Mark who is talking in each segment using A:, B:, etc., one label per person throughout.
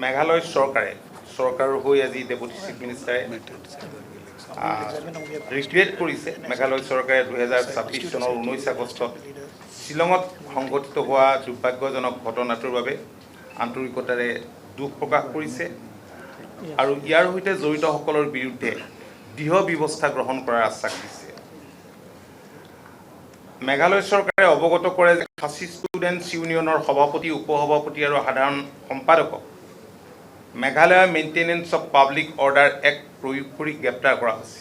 A: মেঘালয় চৰকাৰৰ হৈ আজি ডেপুটি চিফ মিনিষ্টাৰে ৰিগ্ৰেট কৰিছে। মেঘালয় চৰকাৰে 2026 চনৰ 19 আগষ্টত শ্বিলঙত সংঘটিত হোৱা দুৰ্ভাগ্যজনক ঘটনাটোৰ বাবে আন্তৰিকতাৰে দুখ প্ৰকাশ কৰিছে আৰু ইয়াৰ সৈতে জড়িতসকলৰ বিৰুদ্ধে দৃঢ় ব্যৱস্থা গ্ৰহণ কৰাৰ আশ্বাস দিছে। মেঘালয় চৰকাৰে অৱগত কৰে যে খাচী ষ্টুডেণ্টছ ইউনিয়নৰ সভাপতি, উপসভাপতি আৰু সাধাৰণ সম্পাদকক Meghalaya maintenance of public order act প্ৰয়োগ কৰি গ্ৰেপ্তাৰ কৰা হৈছে।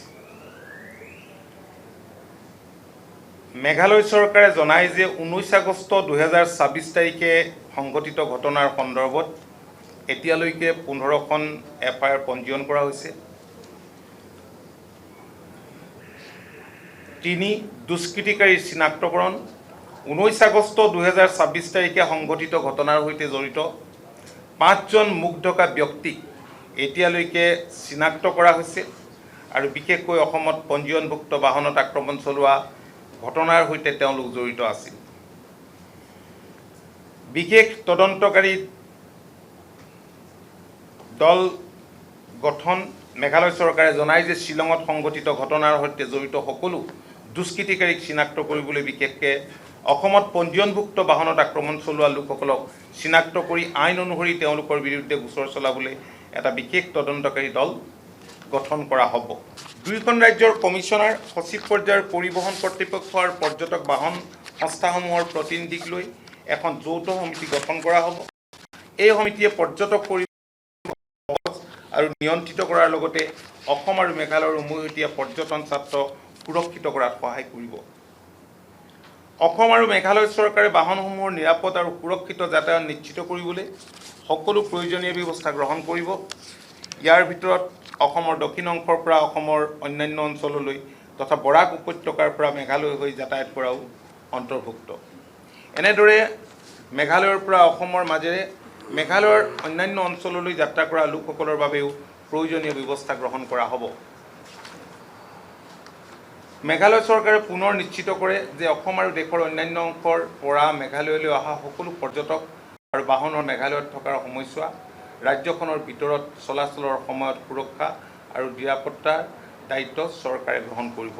A: মেঘালয় চৰকাৰে জনায় যে 19 আগষ্ট 2026 তাৰিখে সংঘটিত ঘটনাৰ সন্দৰ্ভত এতিয়ালৈকে 15খন FIR পঞ্জীয়ন কৰা হৈছে। 3 দুষ্কৃতিকাৰীৰ চিনাক্তকৰণ। 19 আগষ্ট 2026 তাৰিখে সংঘটিত ঘটনাৰ সৈতে জড়িত 5জন মুখ ঢকা ব্যক্তিক এতিয়ালৈকে চিনাক্ত কৰা হৈছে আৰু বিশেষকৈ অসমত পঞ্জীয়নভুক্ত বাহনত আক্ৰমণ চলোৱা ঘটনাৰ সৈতে তেওঁলোক জড়িত আছিল। বিশেষ তদন্তকাৰী দল গঠন। মেঘালয় চৰকাৰে জনায় যে শ্বিলঙত সংঘটিত ঘটনাৰ সৈতে জড়িত সকলো দুষ্কৃতিকাৰীক চিনাক্ত কৰিবলৈ বিশেষকৈ অসমত পঞ্জীয়নভুক্ত বাহনত আক্ৰমণ চলোৱা লোকসকলক চিনাক্ত কৰি আইন অনুসৰি তেওঁলোকৰ বিৰুদ্ধে গোচৰ চলাবলৈ এটা বিশেষ তদন্তকাৰী দল গঠন কৰা হ'ব। দুয়োখন ৰাজ্যৰ কমিশ্যনাৰ, সচিব পৰ্যায়ৰ পৰিবহণ কৰ্তৃপক্ষ আৰু পৰ্যটক বাহন সংস্থাসমূহৰ প্ৰতিনিধিক লৈ এখন যৌথ সমিতি গঠন কৰা হ'ব। এই সমিতিয়ে পৰ্যটক আৰু নিয়ন্ত্ৰিত কৰাৰ লগতে অসম আৰু মেঘালয়ৰ উমৈহতীয়া পৰ্যটন ছাত্ৰ সুৰক্ষিত কৰাত সহায় কৰিব। অসম আৰু মেঘালয় চৰকাৰে বাহনসমূহৰ নিৰাপদ আৰু সুৰক্ষিত যাতায়াত নিশ্চিত কৰিবলৈ সকলো প্ৰয়োজনীয় ব্যৱস্থা গ্ৰহণ কৰিব। ইয়াৰ ভিতৰত অসমৰ দক্ষিণ অংশৰ পৰা অসমৰ অন্যান্য অঞ্চললৈ তথা বৰাক উপত্যকাৰ পৰা মেঘালয় হৈ যাতায়াত কৰাও অন্তৰ্ভুক্ত। এনেদৰে মেঘালয়ৰ পৰা অসমৰ মাজেৰে মেঘালয়ৰ অন্যান্য অঞ্চললৈ যাত্ৰা কৰা লোকসকলৰ বাবেও প্ৰয়োজনীয় ব্যৱস্থা গ্ৰহণ কৰা হ'ব। মেঘালয় চৰকাৰে পুনৰ নিশ্চিত কৰে যে অসম আৰু দেশৰ অন্যান্য অংশৰ পৰা মেঘালয়লৈ অহা সকলো পৰ্যটক আৰু বাহনৰ মেঘালয়ত থকাৰ সময়ছোৱা ৰাজ্যখনৰ ভিতৰত চলাচলৰ সময়ত সুৰক্ষা আৰু নিৰাপত্তাৰ দায়িত্ব চৰকাৰে গ্ৰহণ কৰিব।